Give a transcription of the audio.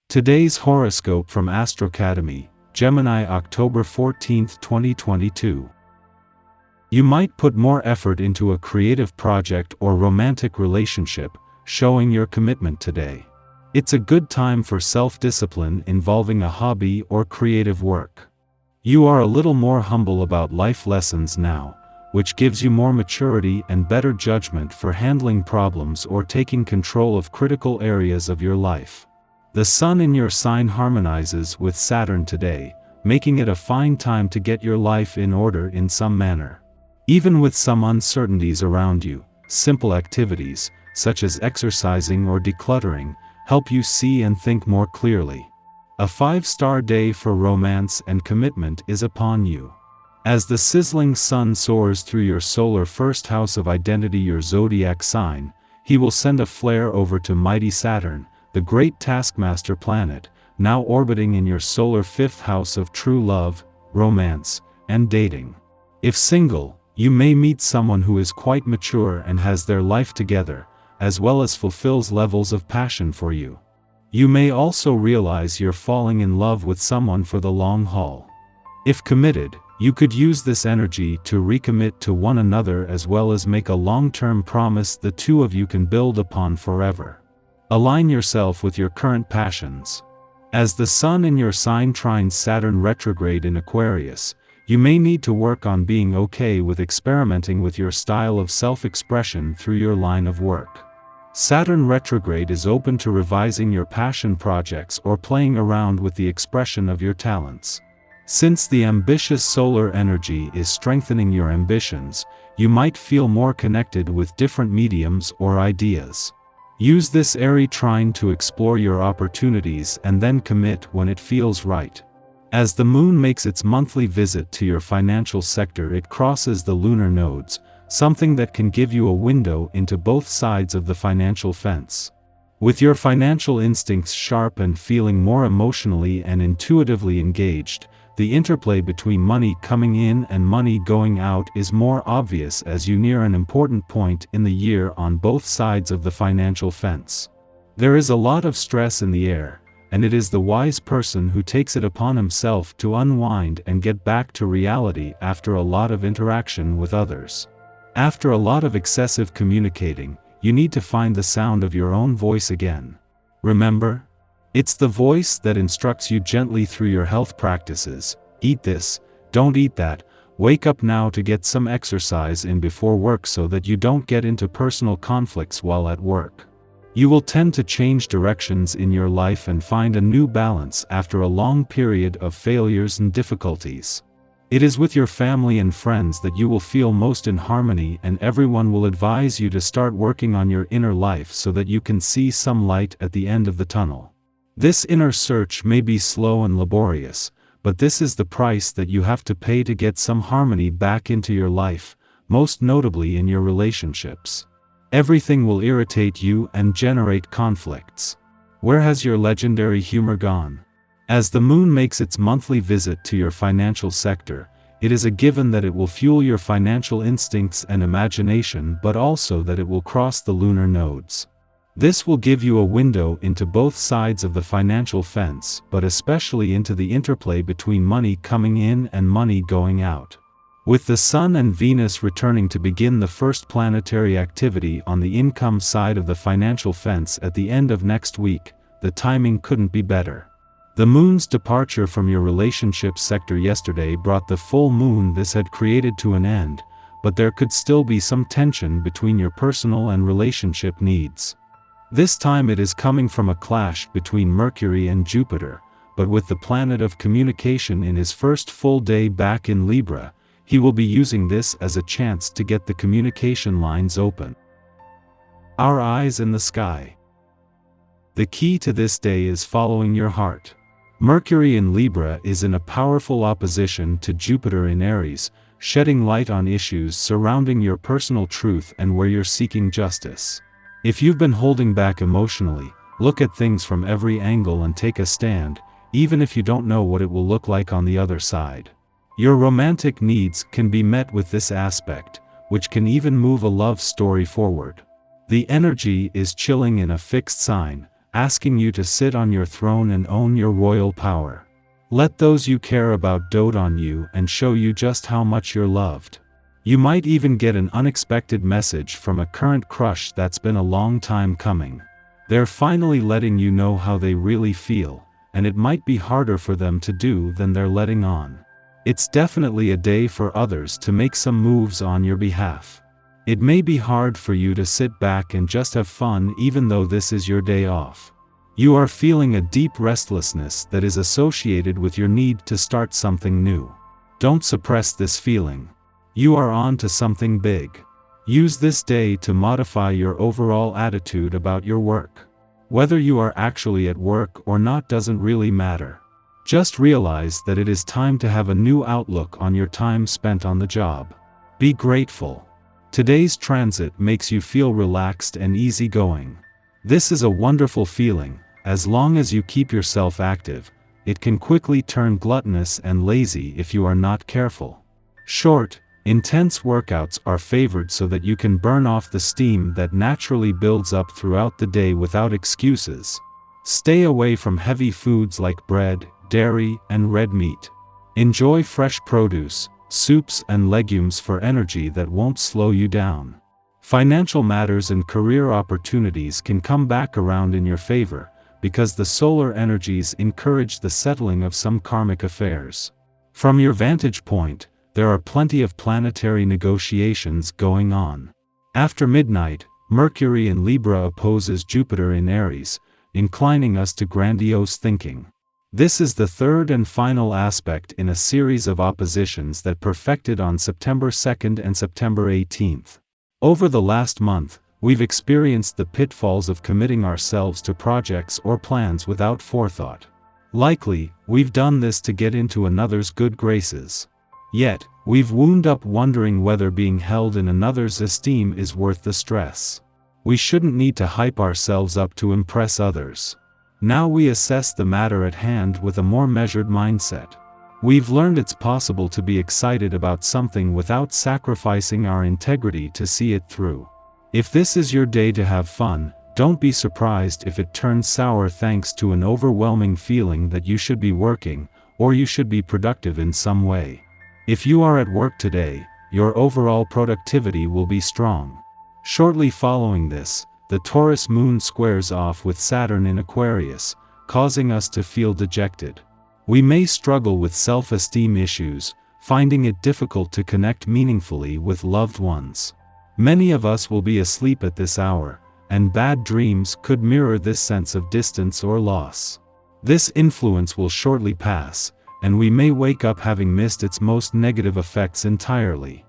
Today's horoscope from Astrocademy, Gemini, October 14, 2022. You might put more effort into a creative project or romantic relationship, showing your commitment today. It's a good time for self-discipline involving a hobby or creative work. You are a little more humble about life lessons now, which gives you more maturity and better judgment for handling problems or taking control of critical areas of your life. The Sun in your sign harmonizes with Saturn today, making it a fine time to get your life in order in some manner. Even with some uncertainties around you, simple activities, such as exercising or decluttering, help you see and think more clearly. A 5-star day for romance and commitment is upon you. As the sizzling sun soars through your solar first house of identity, your zodiac sign, he will send a flare over to mighty Saturn, the great taskmaster planet, now orbiting in your solar fifth house of true love, romance, and dating. If single, you may meet someone who is quite mature and has their life together, as well as fulfills levels of passion for you. You may also realize you're falling in love with someone for the long haul. If committed, you could use this energy to recommit to one another as well as make a long-term promise the two of you can build upon forever. Align yourself with your current passions. As the Sun in your sign trines Saturn retrograde in Aquarius, you may need to work on being okay with experimenting with your style of self-expression through your line of work. Saturn retrograde is open to revising your passion projects or playing around with the expression of your talents. Since the ambitious solar energy is strengthening your ambitions, you might feel more connected with different mediums or ideas. Use this airy trine to explore your opportunities and then commit when it feels right. As the moon makes its monthly visit to your financial sector, it crosses the lunar nodes, something that can give you a window into both sides of the financial fence. With your financial instincts sharp and feeling more emotionally and intuitively engaged, the interplay between money coming in and money going out is more obvious as you near an important point in the year on both sides of the financial fence. There is a lot of stress in the air, and it is the wise person who takes it upon himself to unwind and get back to reality after a lot of interaction with others. After a lot of excessive communicating, you need to find the sound of your own voice again. Remember? It's the voice that instructs you gently through your health practices. Eat this, don't eat that, wake up now to get some exercise in before work so that you don't get into personal conflicts while at work. You will tend to change directions in your life and find a new balance after a long period of failures and difficulties. It is with your family and friends that you will feel most in harmony, and everyone will advise you to start working on your inner life so that you can see some light at the end of the tunnel. This inner search may be slow and laborious, but this is the price that you have to pay to get some harmony back into your life, most notably in your relationships. Everything will irritate you and generate conflicts. Where has your legendary humor gone? As the moon makes its monthly visit to your financial sector, it is a given that it will fuel your financial instincts and imagination, but also that it will cross the lunar nodes. This will give you a window into both sides of the financial fence, but especially into the interplay between money coming in and money going out. With the Sun and Venus returning to begin the first planetary activity on the income side of the financial fence at the end of next week, the timing couldn't be better. The moon's departure from your relationship sector yesterday brought the full moon this had created to an end, but there could still be some tension between your personal and relationship needs. This time it is coming from a clash between Mercury and Jupiter, but with the planet of communication in his first full day back in Libra, he will be using this as a chance to get the communication lines open. Our eyes in the sky. The key to this day is following your heart. Mercury in Libra is in a powerful opposition to Jupiter in Aries, shedding light on issues surrounding your personal truth and where you're seeking justice. If you've been holding back emotionally, look at things from every angle and take a stand, even if you don't know what it will look like on the other side. Your romantic needs can be met with this aspect, which can even move a love story forward. The energy is chilling in a fixed sign, asking you to sit on your throne and own your royal power. Let those you care about dote on you and show you just how much you're loved. You might even get an unexpected message from a current crush that's been a long time coming. They're finally letting you know how they really feel, and it might be harder for them to do than they're letting on. It's definitely a day for others to make some moves on your behalf. It may be hard for you to sit back and just have fun even though this is your day off. You are feeling a deep restlessness that is associated with your need to start something new. Don't suppress this feeling. You are on to something big. Use this day to modify your overall attitude about your work. Whether you are actually at work or not doesn't really matter. Just realize that it is time to have a new outlook on your time spent on the job. Be grateful. Today's transit makes you feel relaxed and easygoing. This is a wonderful feeling. As long as you keep yourself active, it can quickly turn gluttonous and lazy if you are not careful. Short, intense workouts are favored so that you can burn off the steam that naturally builds up throughout the day without excuses. Stay away from heavy foods like bread, dairy, and red meat. Enjoy fresh produce, soups and legumes for energy that won't slow you down. Financial matters and career opportunities can come back around in your favor, because the solar energies encourage the settling of some karmic affairs. From your vantage point, there are plenty of planetary negotiations going on. After midnight, Mercury in Libra opposes Jupiter in Aries, inclining us to grandiose thinking. This is the third and final aspect in a series of oppositions that perfected on September 2nd and September 18th. Over the last month, we've experienced the pitfalls of committing ourselves to projects or plans without forethought. Likely, we've done this to get into another's good graces. Yet, we've wound up wondering whether being held in another's esteem is worth the stress. We shouldn't need to hype ourselves up to impress others. Now we assess the matter at hand with a more measured mindset. We've learned it's possible to be excited about something without sacrificing our integrity to see it through. If this is your day to have fun, don't be surprised if it turns sour thanks to an overwhelming feeling that you should be working, or you should be productive in some way. If you are at work today, your overall productivity will be strong. Shortly following this, the Taurus moon squares off with Saturn in Aquarius, causing us to feel dejected. We may struggle with self-esteem issues, finding it difficult to connect meaningfully with loved ones. Many of us will be asleep at this hour, and bad dreams could mirror this sense of distance or loss. This influence will shortly pass, and we may wake up having missed its most negative effects entirely.